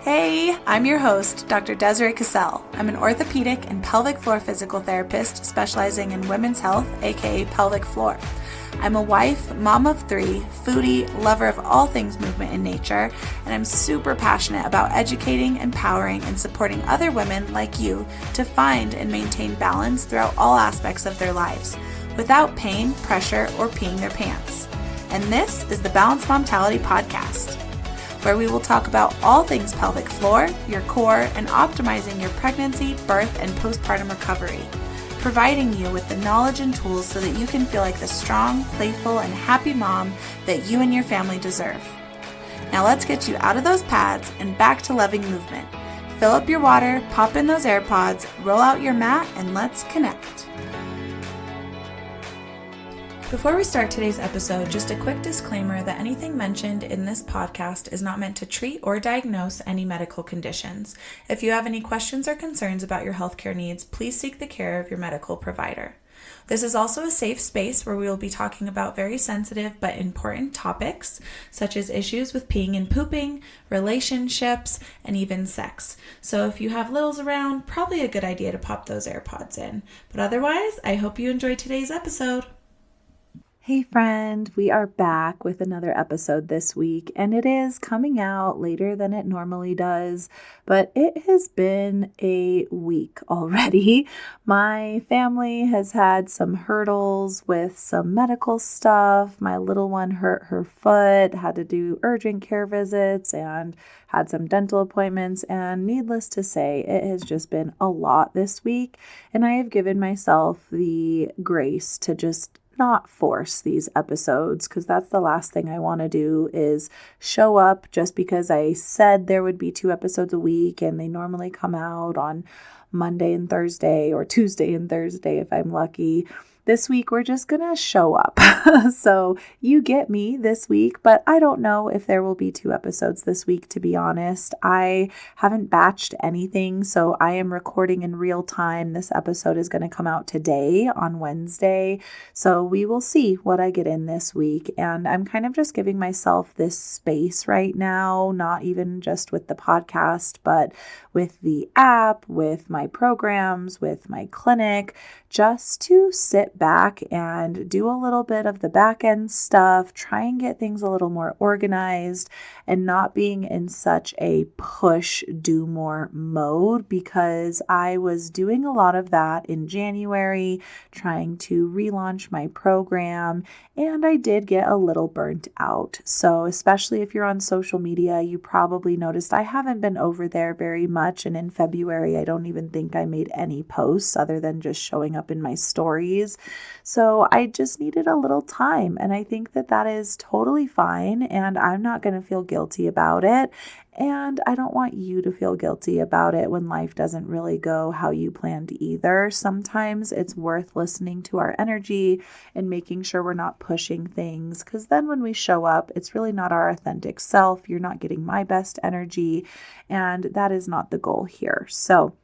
Hey, I'm your host, Dr. Desiree Cassell. I'm an orthopedic and pelvic floor physical therapist specializing in women's health, aka pelvic floor. I'm a wife, mom of 3, foodie, lover of all things movement and nature, and I'm super passionate about educating, empowering, and supporting other women like you to find and maintain balance throughout all aspects of their lives, without pain, pressure, or peeing their pants. And this is the Balanced Momtality Podcast, where we will talk about all things pelvic floor, your core, and optimizing your pregnancy, birth, and postpartum recovery, providing you with the knowledge and tools so that you can feel like the strong, playful, and happy mom that you and your family deserve. Now let's get you out of those pads and back to loving movement. Fill up your water, pop in those AirPods, roll out your mat, and let's connect. Before we start today's episode, just a quick disclaimer that anything mentioned in this podcast is not meant to treat or diagnose any medical conditions. If you have any questions or concerns about your healthcare needs, please seek the care of your medical provider. This is also a safe space where we will be talking about very sensitive but important topics, such as issues with peeing and pooping, relationships, and even sex. So if you have littles around, probably a good idea to pop those AirPods in. But otherwise, I hope you enjoyed today's episode. Hey friend, we are back with another episode this week, and it is coming out later than it normally does, but it has been a week already. My family has had some hurdles with some medical stuff. My little one hurt her foot, had to do urgent care visits, and had some dental appointments, and needless to say, it has just been a lot this week, and I have given myself the grace to just not force these episodes, because that's the last thing I want to do is show up just because I said there would be 2 episodes a week and they normally come out on Monday and Thursday or Tuesday and Thursday if I'm lucky. This week, we're just going to show up. So you get me this week, but I don't know if there will be 2 episodes this week, to be honest. I haven't batched anything, so I am recording in real time. This episode is going to come out today on Wednesday. So we will see what I get in this week. And I'm kind of just giving myself this space right now, not even just with the podcast, but with the app, with my programs, with my clinic, just to sit back and do a little bit of the back end stuff, try and get things a little more organized and not being in such a push, do more mode, because I was doing a lot of that in January, trying to relaunch my program, and I did get a little burnt out. So especially if you're on social media, you probably noticed I haven't been over there very much. And in February, I don't even think I made any posts other than just showing up in my stories. So I just needed a little time. And I think that that is totally fine. And I'm not going to feel guilty about it. And I don't want you to feel guilty about it when life doesn't really go how you planned either. Sometimes it's worth listening to our energy and making sure we're not pushing things, because then when we show up, it's really not our authentic self. You're not getting my best energy, and that is not the goal here. So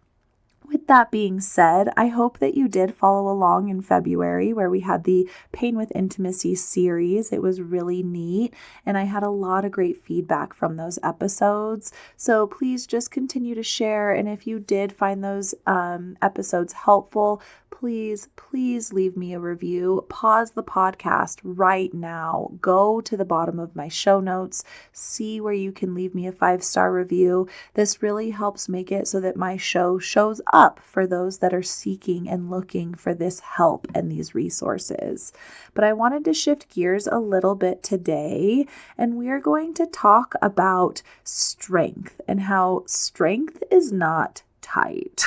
with that being said, I hope that you did follow along in February where we had the Pain with Intimacy series. It was really neat, and I had a lot of great feedback from those episodes. So please just continue to share, and if you did find those episodes helpful, please leave me a review. Pause the podcast right now. Go to the bottom of my show notes. See where you can leave me a 5-star review. This really helps make it so that my show shows up for those that are seeking and looking for this help and these resources. But I wanted to shift gears a little bit today, and we are going to talk about strength and how strength is not tight.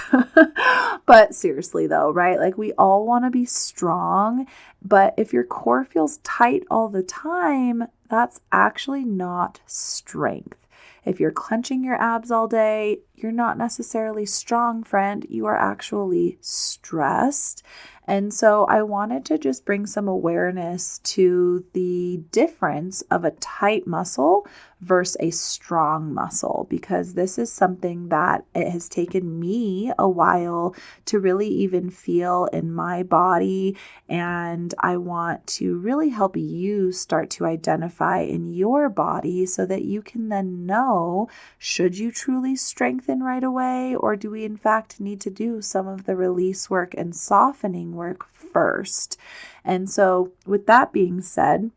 But seriously though, right? Like we all want to be strong, but if your core feels tight all the time, that's actually not strength. If you're clenching your abs all day, you're not necessarily strong, friend. You are actually stressed. And so I wanted to just bring some awareness to the difference of a tight muscle versus a strong muscle, because this is something that it has taken me a while to really even feel in my body. And I want to really help you start to identify in your body so that you can then know, should you truly strengthen right away, or do we in fact need to do some of the release work and softening work first? And so with that being said,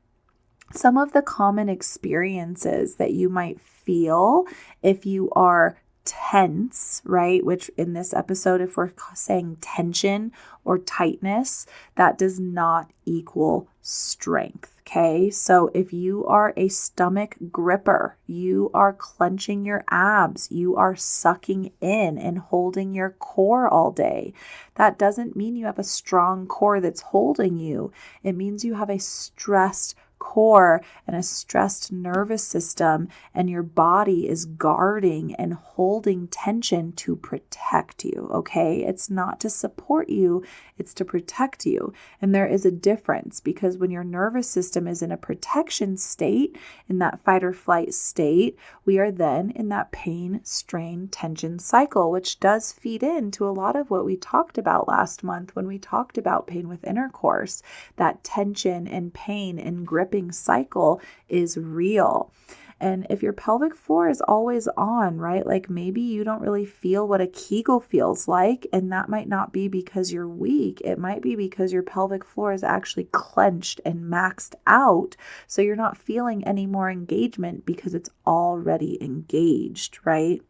some of the common experiences that you might feel if you are tense, right? Which in this episode, if we're saying tension or tightness, that does not equal strength. Okay. So if you are a stomach gripper, you are clenching your abs, you are sucking in and holding your core all day. That doesn't mean you have a strong core that's holding you. It means you have a stressed core and a stressed nervous system, and your body is guarding and holding tension to protect you, okay? It's not to support you, it's to protect you. And there is a difference, because when your nervous system is in a protection state, in that fight or flight state, we are then in that pain, strain, tension cycle, which does feed into a lot of what we talked about last month when we talked about pain with intercourse. That tension and pain and gripping cycle is real. And if your pelvic floor is always on, right? Like maybe you don't really feel what a Kegel feels like, and that might not be because you're weak. It might be because your pelvic floor is actually clenched and maxed out. So you're not feeling any more engagement because it's already engaged, right?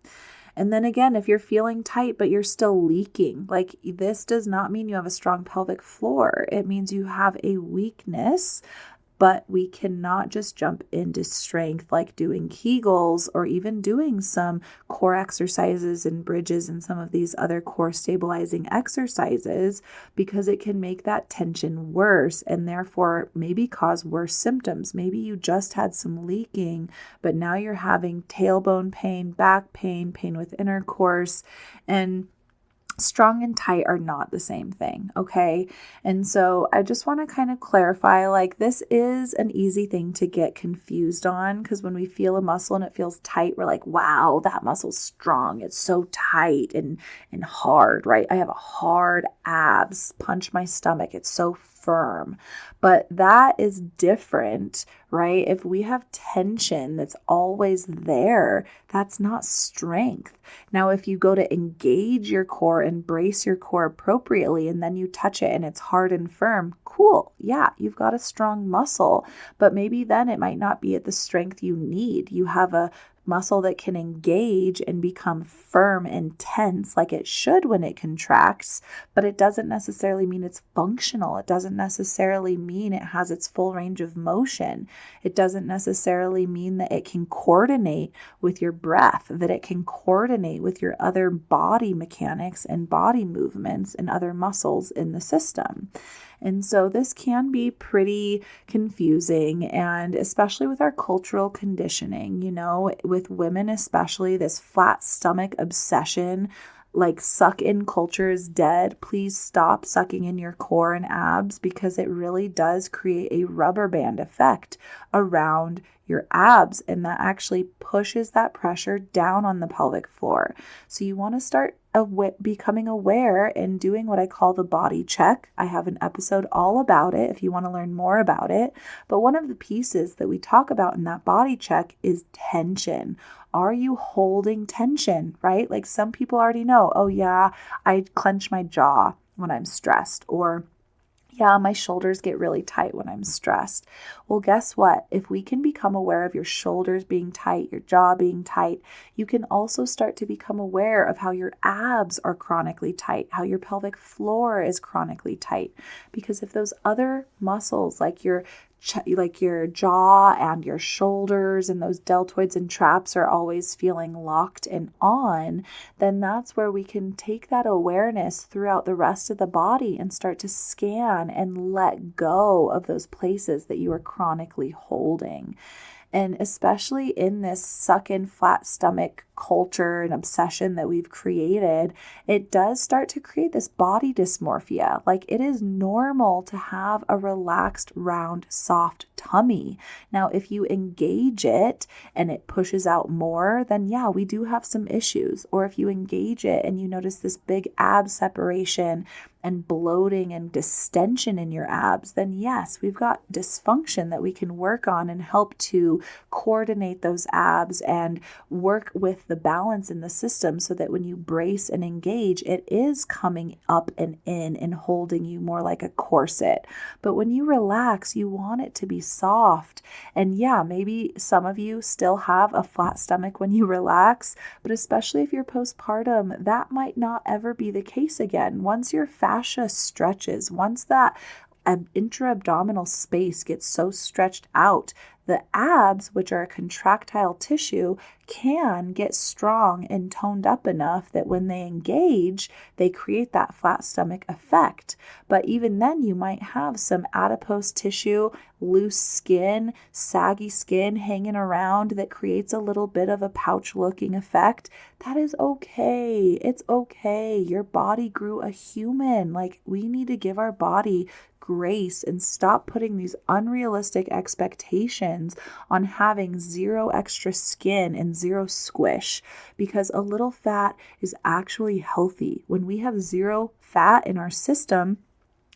And then again, if you're feeling tight, but you're still leaking, like this does not mean you have a strong pelvic floor. It means you have a weakness. But we cannot just jump into strength like doing Kegels or even doing some core exercises and bridges and some of these other core stabilizing exercises, because it can make that tension worse and therefore maybe cause worse symptoms. Maybe you just had some leaking, but now you're having tailbone pain, back pain, pain with intercourse, and strong and tight are not the same thing, okay? And so I just want to kind of clarify, like this is an easy thing to get confused on, because when we feel a muscle and it feels tight, we're like, wow, that muscle's strong. It's so tight and hard, right? I have a hard abs, punch my stomach. It's so firm. But that is different, right? If we have tension that's always there, that's not strength. Now, if you go to engage your core and brace your core appropriately, and then you touch it and it's hard and firm, cool. Yeah, you've got a strong muscle, but maybe then it might not be at the strength you need. You have a muscle that can engage and become firm and tense like it should when it contracts, but it doesn't necessarily mean it's functional. It doesn't necessarily mean it has its full range of motion. It doesn't necessarily mean that it can coordinate with your breath, that it can coordinate with your other body mechanics and body movements and other muscles in the system. And so this can be pretty confusing, and especially with our cultural conditioning, with women especially, this flat stomach obsession, like suck in culture is dead. Please stop sucking in your core and abs, because it really does create a rubber band effect around your abs, and that actually pushes that pressure down on the pelvic floor. So you want to start becoming aware and doing what I call the body check. I have an episode all about it if you want to learn more about it. But one of the pieces that we talk about in that body check is tension. Are you holding tension, right? Like some people already know, oh yeah, I clench my jaw when I'm stressed, or yeah, my shoulders get really tight when I'm stressed. Well, guess what? If we can become aware of your shoulders being tight, your jaw being tight, you can also start to become aware of how your abs are chronically tight, how your pelvic floor is chronically tight. Because if those other muscles like your jaw and your shoulders and those deltoids and traps are always feeling locked and on, then that's where we can take that awareness throughout the rest of the body and start to scan and let go of those places that you are chronically holding. And especially in this suck in flat stomach culture and obsession that we've created, it does start to create this body dysmorphia. Like, it is normal to have a relaxed, round, soft tummy. Now, if you engage it and it pushes out more, then yeah, we do have some issues. Or if you engage it and you notice this big ab separation and bloating and distension in your abs, then yes, we've got dysfunction that we can work on and help to coordinate those abs and work with the balance in the system so that when you brace and engage, it is coming up and in and holding you more like a corset. But when you relax, you want it to be soft. And yeah, maybe some of you still have a flat stomach when you relax, but especially if you're postpartum, that might not ever be the case again. Once your fascia stretches, once that intra-abdominal space gets so stretched out, the abs, which are a contractile tissue, can get strong and toned up enough that when they engage, they create that flat stomach effect. But even then, you might have some adipose tissue, loose skin, saggy skin hanging around that creates a little bit of a pouch-looking effect. That is okay. It's okay. Your body grew a human. Like, we need to give our body grace and stop putting these unrealistic expectations on having zero extra skin and zero squish, because a little fat is actually healthy. When we have zero fat in our system,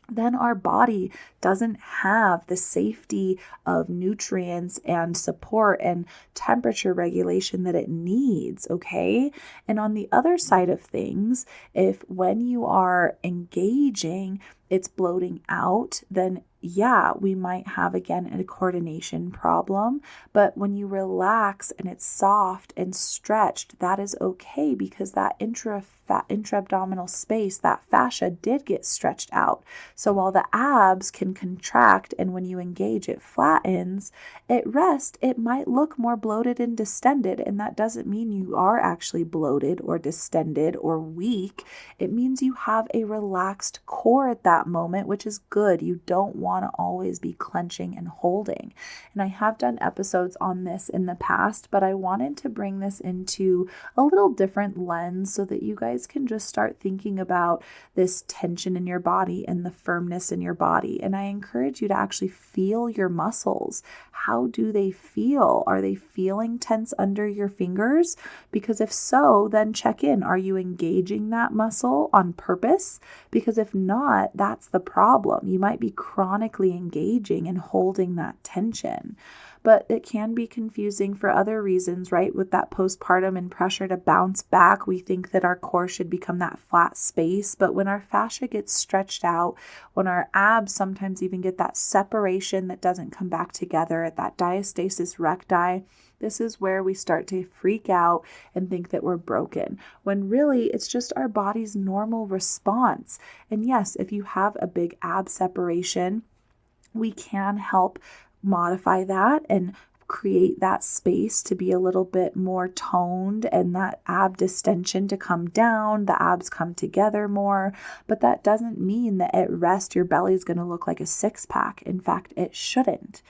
then our body doesn't have the safety of nutrients and support and temperature regulation that it needs, okay? And on the other side of things, if when you are engaging, it's bloating out, then yeah, we might have again a coordination problem. But when you relax and it's soft and stretched, that is okay, because that intra-abdominal space, that fascia did get stretched out. So while the abs can contract and when you engage it flattens, at rest it might look more bloated and distended, and that doesn't mean you are actually bloated or distended or weak. It means you have a relaxed core at that moment, which is good. You don't want to always be clenching and holding. And I have done episodes on this in the past, but I wanted to bring this into a little different lens so that you guys can just start thinking about this tension in your body and the firmness in your body. And I encourage you to actually feel your muscles. How do they feel? Are they feeling tense under your fingers? Because if so, then check in. Are you engaging that muscle on purpose? Because if not, that's the problem. You might be chronically engaging and holding that tension. But it can be confusing for other reasons, right? With that postpartum and pressure to bounce back, we think that our core should become that flat space. But when our fascia gets stretched out, when our abs sometimes even get that separation that doesn't come back together at that diastasis recti, this is where we start to freak out and think that we're broken, when really it's just our body's normal response. And yes, if you have a big ab separation, we can help modify that and create that space to be a little bit more toned and that ab distension to come down, the abs come together more. But that doesn't mean that at rest your belly is going to look like a six-pack. In fact, it shouldn't.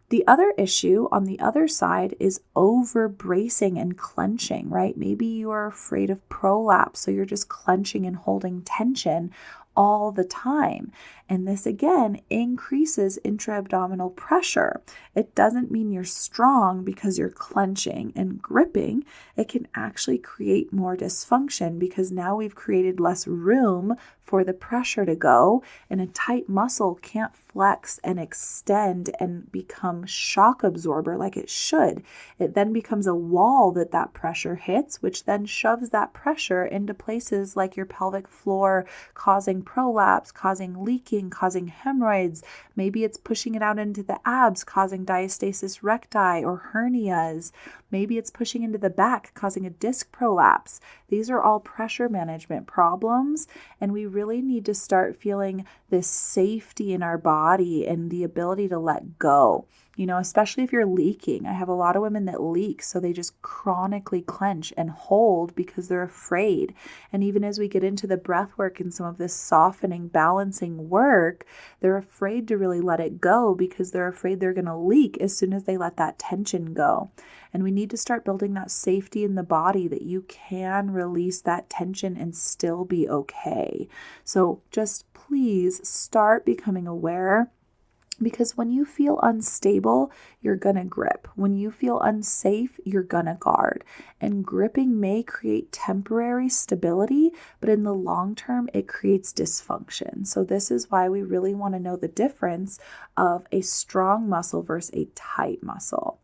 The other issue on the other side is over bracing and clenching, right? Maybe you are afraid of prolapse, so you're just clenching and holding tension all the time. And this again increases intra-abdominal pressure. It doesn't mean you're strong because you're clenching and gripping. It can actually create more dysfunction because now we've created less room for the pressure to go, and a tight muscle can't flex and extend and become shock absorber like it should. It then becomes a wall that pressure hits, which then shoves that pressure into places like your pelvic floor, causing prolapse, causing leaking, causing hemorrhoids. Maybe it's pushing it out into the abs, causing diastasis recti or hernias. Maybe it's pushing into the back, causing a disc prolapse. These are all pressure management problems, and we really need to start feeling this safety in our body and the ability to let go. Especially if you're leaking. I have a lot of women that leak, so they just chronically clench and hold because they're afraid. And even as we get into the breath work and some of this softening, balancing work, they're afraid to really let it go because they're afraid they're going to leak as soon as they let that tension go. And we need to start building that safety in the body that you can release that tension and still be okay. So just please start becoming aware. Because when you feel unstable, you're going to grip. When you feel unsafe, you're going to guard. And gripping may create temporary stability, but in the long term, it creates dysfunction. So this is why we really want to know the difference of a strong muscle versus a tight muscle.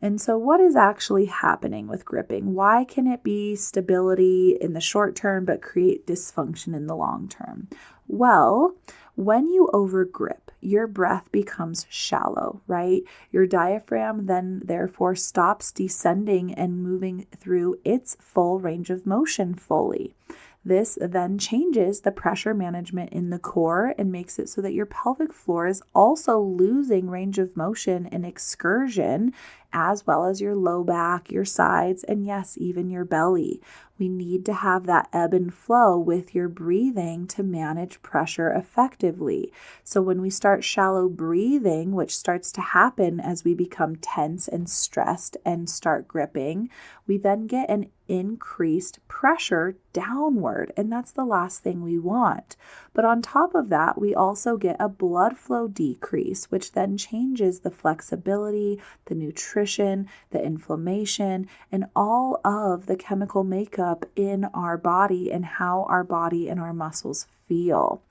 And so what is actually happening with gripping? Why can it be stability in the short term but create dysfunction in the long term? Well, when you overgrip, your breath becomes shallow, right? Your diaphragm then therefore stops descending and moving through its full range of motion fully. This then changes the pressure management in the core and makes it so that your pelvic floor is also losing range of motion and excursion, as well as your low back, your sides, and yes, even your belly. We need to have that ebb and flow with your breathing to manage pressure effectively. So when we start shallow breathing, which starts to happen as we become tense and stressed and start gripping, we then get an increased pressure downward, and that's the last thing we want. But on top of that, we also get a blood flow decrease, which then changes the flexibility, the nutrition, the inflammation, and all of the chemical makeup in our body and how our body and our muscles feel.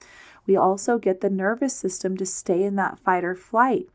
We also get the nervous system to stay in that fight or flight,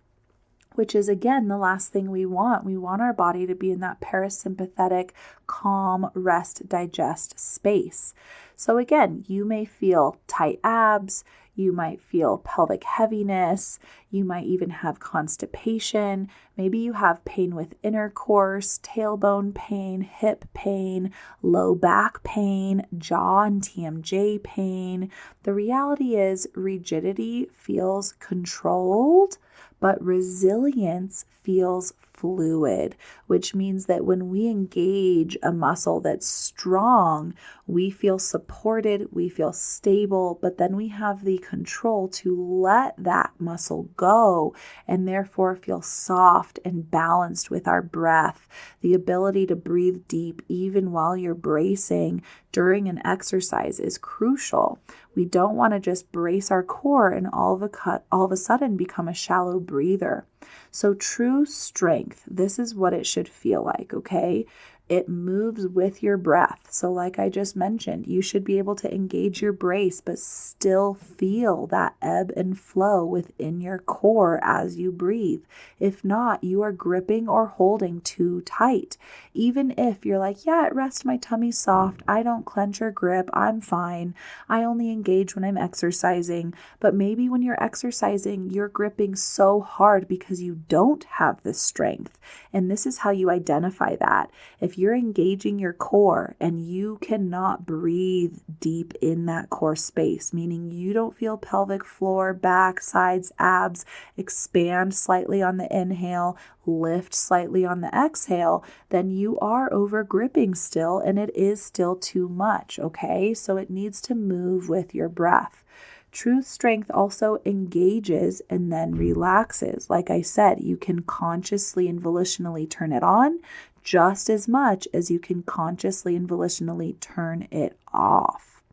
which is, again, the last thing we want. We want our body to be in that parasympathetic, calm, rest, digest space. So again, you may feel tight abs, you might feel pelvic heaviness, you might even have constipation, maybe you have pain with intercourse, tailbone pain, hip pain, low back pain, jaw and TMJ pain. The reality is rigidity feels controlled, but resilience feels fluid, which means that when we engage a muscle that's strong, we feel supported, we feel stable, but then we have the control to let that muscle go and therefore feel soft and balanced with our breath, the ability to breathe deep even while you're bracing during an exercise is crucial. We don't want to just brace our core and all of a sudden become a shallow breather. So true strength, this is what it should feel like, okay? It moves with your breath. So like I just mentioned, you should be able to engage your brace, but still feel that ebb and flow within your core as you breathe. If not, you are gripping or holding too tight. Even if you're like, yeah, at rest, my tummy's soft. I don't clench or grip. I'm fine. I only engage when I'm exercising. But maybe when you're exercising, you're gripping so hard because you don't have the strength. And this is how you identify that. If you're engaging your core and you cannot breathe deep in that core space, meaning you don't feel pelvic floor, back, sides, abs expand slightly on the inhale, lift slightly on the exhale, then you are over gripping still, and it is still too much, okay? So it needs to move with your breath. True strength also engages and then relaxes. Like I said, you can consciously and volitionally turn it on just as much as you can consciously and volitionally turn it off.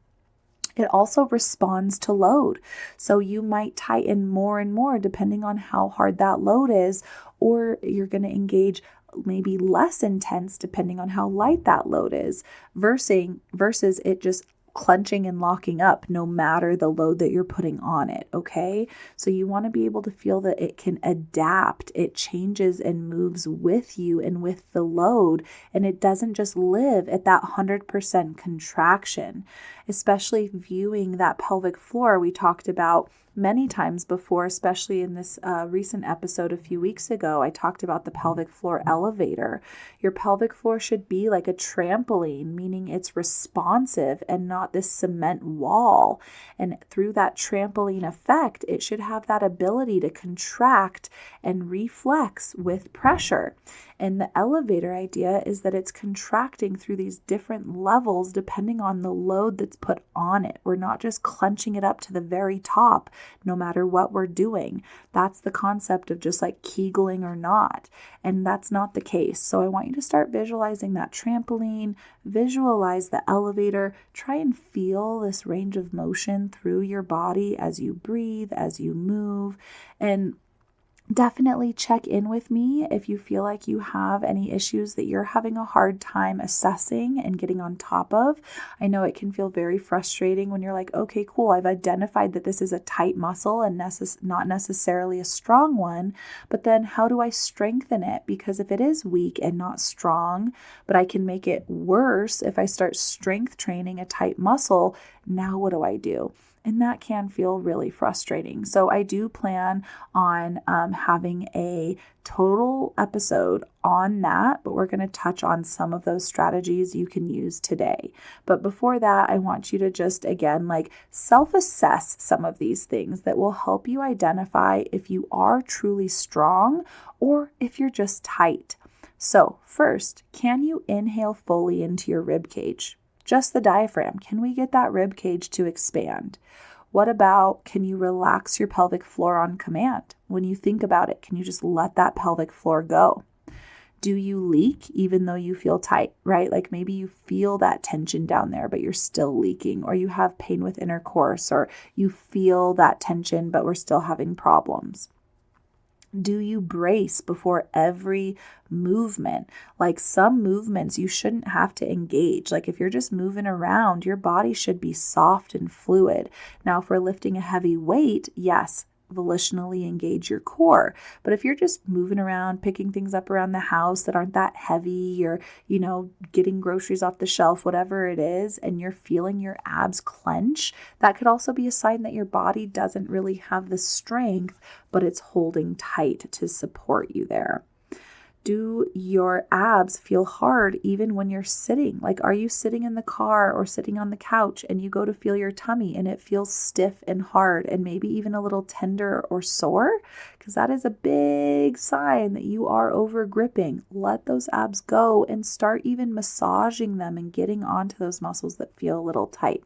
It also responds to load. So you might tighten more and more depending on how hard that load is, or you're going to engage maybe less intense depending on how light that load is, versus it just clenching and locking up no matter the load that you're putting on it, okay? So you want to be able to feel that it can adapt, it changes and moves with you and with the load, and it doesn't just live at that 100% contraction. Especially viewing that pelvic floor, we talked about many times before, especially in this recent episode a few weeks ago, I talked about the pelvic floor elevator. Your pelvic floor should be like a trampoline, meaning it's responsive and not this cement wall. And through that trampoline effect, it should have that ability to contract and reflex with pressure. And the elevator idea is that it's contracting through these different levels depending on the load that's put on it. We're not just clenching it up to the very top, no matter what we're doing. That's the concept of just like Kegling or not. And that's not the case. So I want you to start visualizing that trampoline, visualize the elevator, try and feel this range of motion through your body as you breathe, as you move, and definitely check in with me if you feel like you have any issues that you're having a hard time assessing and getting on top of. I know it can feel very frustrating when you're like, okay, cool, I've identified that this is a tight muscle and not necessarily a strong one, but then how do I strengthen it? Because if it is weak and not strong, but I can make it worse if I start strength training a tight muscle, now what do I do? And that can feel really frustrating. So I do plan on having a total episode on that, but we're going to touch on some of those strategies you can use today. But before that, I want you to just, again, like self-assess some of these things that will help you identify if you are truly strong or if you're just tight. So first, can you inhale fully into your rib cage? Just the diaphragm. Can we get that rib cage to expand? What about, can you relax your pelvic floor on command? When you think about it, can you just let that pelvic floor go? Do you leak even though you feel tight, right? Like maybe you feel that tension down there, but you're still leaking, or you have pain with intercourse, or you feel that tension, but we're still having problems. Do you brace before every movement? Like some movements you shouldn't have to engage. Like if you're just moving around, your body should be soft and fluid. Now, if we're lifting a heavy weight, yes, volitionally engage your core. But if you're just moving around, picking things up around the house that aren't that heavy, or, getting groceries off the shelf, whatever it is, and you're feeling your abs clench, that could also be a sign that your body doesn't really have the strength, but it's holding tight to support you there. Do your abs feel hard even when you're sitting? Like, are you sitting in the car or sitting on the couch and you go to feel your tummy and it feels stiff and hard and maybe even a little tender or sore? Because that is a big sign that you are over gripping. Let those abs go and start even massaging them and getting onto those muscles that feel a little tight.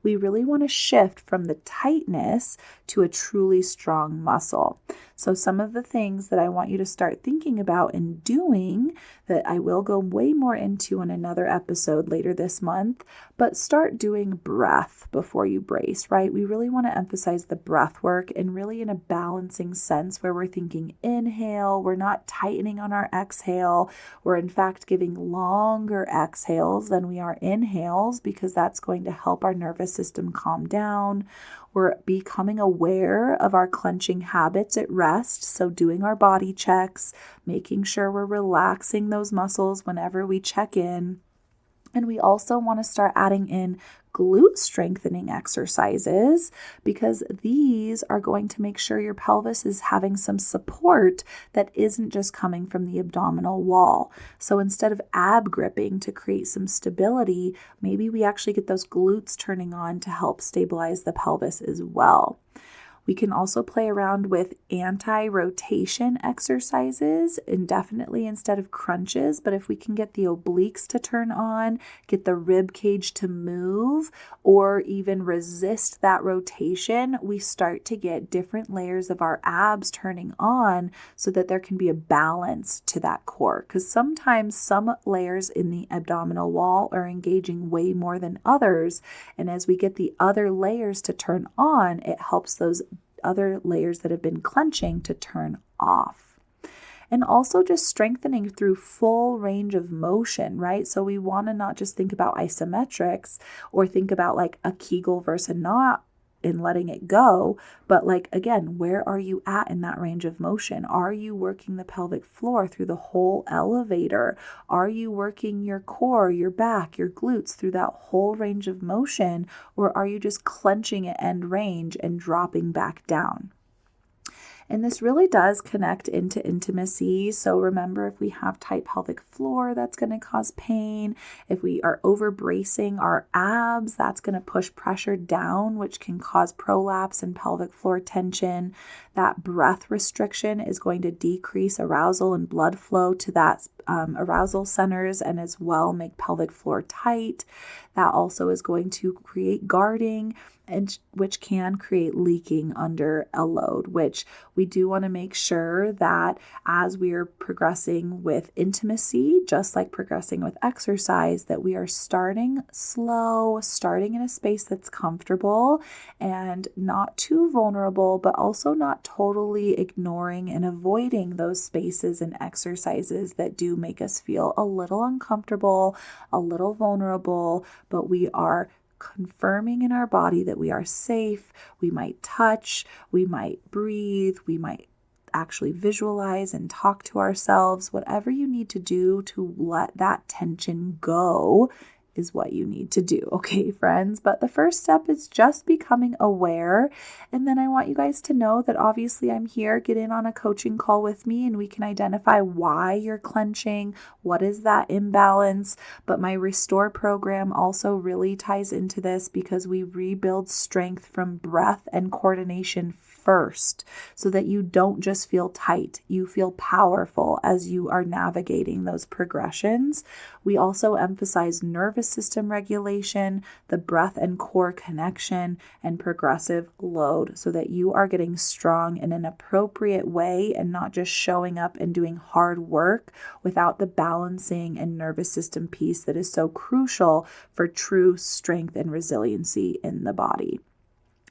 We really want to shift from the tightness to a truly strong muscle. So some of the things that I want you to start thinking about and doing, that I will go way more into in another episode later this month, but start doing breath before you brace, right? We really want to emphasize the breath work, and really in a balancing sense where we're thinking inhale, we're not tightening on our exhale, we're in fact giving longer exhales than we are inhales, because that's going to help our nervous system calm down. We're becoming aware of our clenching habits at rest. So doing our body checks, making sure we're relaxing those muscles whenever we check in. And we also want to start adding in glute strengthening exercises, because these are going to make sure your pelvis is having some support that isn't just coming from the abdominal wall. So instead of ab gripping to create some stability, maybe we actually get those glutes turning on to help stabilize the pelvis as well. We can also play around with anti-rotation exercises, and definitely instead of crunches, but if we can get the obliques to turn on, get the rib cage to move, or even resist that rotation, we start to get different layers of our abs turning on so that there can be a balance to that core. Because sometimes some layers in the abdominal wall are engaging way more than others. And as we get the other layers to turn on, it helps those other layers that have been clenching to turn off. And also just strengthening through full range of motion, right? So we want to not just think about isometrics or think about like a Kegel versus a not in letting it go. But like, again, where are you at in that range of motion? Are you working the pelvic floor through the whole elevator? Are you working your core, your back, your glutes through that whole range of motion? Or are you just clenching at end range and dropping back down? And this really does connect into intimacy. So remember, if we have tight pelvic floor, that's going to cause pain. If we are over bracing our abs, that's going to push pressure down, which can cause prolapse and pelvic floor tension. That breath restriction is going to decrease arousal and blood flow to that arousal centers and as well make pelvic floor tight. That also is going to create guarding, and which can create leaking under a load, which we do want to make sure that as we are progressing with intimacy, just like progressing with exercise, that we are starting slow, starting in a space that's comfortable and not too vulnerable, but also not totally ignoring and avoiding those spaces and exercises that do make us feel a little uncomfortable, a little vulnerable, but we are confirming in our body that we are safe. We might touch, we might breathe, we might actually visualize and talk to ourselves. Whatever you need to do to let that tension go is what you need to do, okay, friends? But the first step is just becoming aware. And then I want you guys to know that obviously I'm here. Get in on a coaching call with me and we can identify why you're clenching, what is that imbalance. But my Restore program also really ties into this because we rebuild strength from breath and coordination first, so that you don't just feel tight, you feel powerful as you are navigating those progressions. We also emphasize nervous system regulation, the breath and core connection, and progressive load, so that you are getting strong in an appropriate way and not just showing up and doing hard work without the balancing and nervous system piece that is so crucial for true strength and resiliency in the body.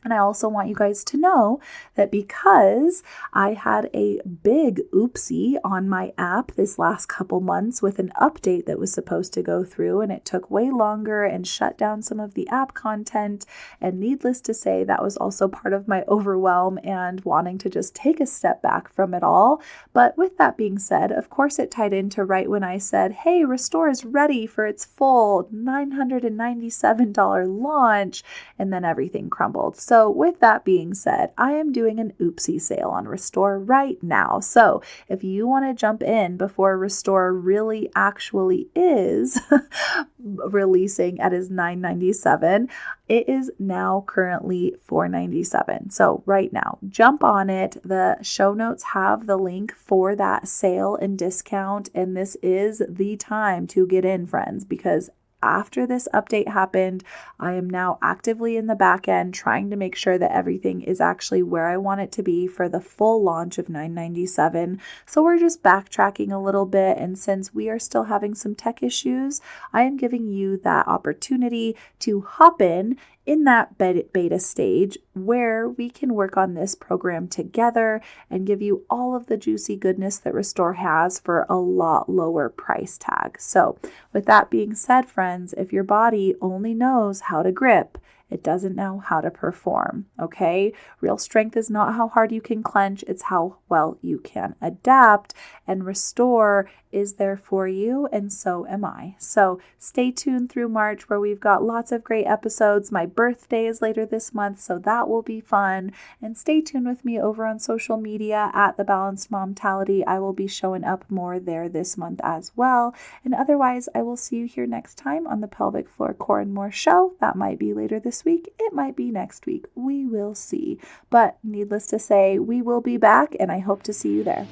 And I also want you guys to know that because I had a big oopsie on my app this last couple months with an update that was supposed to go through, and it took way longer and shut down some of the app content. And needless to say, that was also part of my overwhelm and wanting to just take a step back from it all. But with that being said, of course, it tied into right when I said, hey, Restore is ready for its full $997 launch, and then everything crumbled. So with that being said, I am doing an oopsie sale on Restore right now. So if you want to jump in before Restore really actually is releasing at his $997, it is now currently $497. So right now, jump on it. The show notes have the link for that sale and discount. And this is the time to get in, friends, because after this update happened, I am now actively in the back end trying to make sure that everything is actually where I want it to be for the full launch of $997. So we're just backtracking a little bit. And since we are still having some tech issues, I am giving you that opportunity to hop in that beta stage where we can work on this program together and give you all of the juicy goodness that Restore has for a lot lower price tag. So with that being said, friends, if your body only knows how to grip, it doesn't know how to perform, okay? Real strength is not how hard you can clench, it's how well you can adapt, and Restore is there for you, and so am I. So stay tuned through March where we've got lots of great episodes. My birthday is later this month, so that will be fun. And stay tuned with me over on social media at The Balanced Momtality. I will be showing up more there this month as well. And otherwise, I will see you here next time on the Pelvic Floor Core and More show. That might be later this week. It might be next week. We will see. But needless to say, we will be back, and I hope to see you there.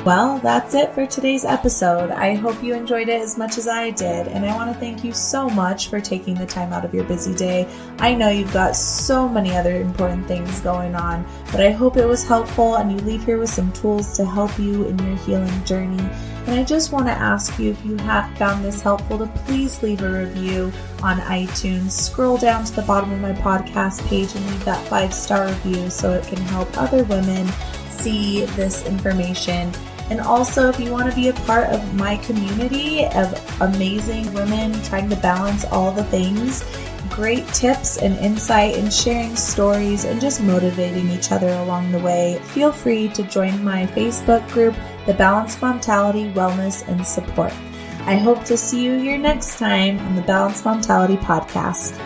Well, that's it for today's episode. I hope you enjoyed it as much as I did, and I want to thank you so much for taking the time out of your busy day. I know you've got so many other important things going on, but I hope it was helpful and you leave here with some tools to help you in your healing journey. And I just want to ask you, if you have found this helpful, to please leave a review on iTunes. Scroll down to the bottom of my podcast page and leave that 5-star review so it can help other women see this information. And also, if you want to be a part of my community of amazing women trying to balance all the things, great tips and insight and sharing stories and just motivating each other along the way, feel free to join my Facebook group, The Balanced Momtality Wellness and Support. I hope to see you here next time on the Balanced Momtality Podcast.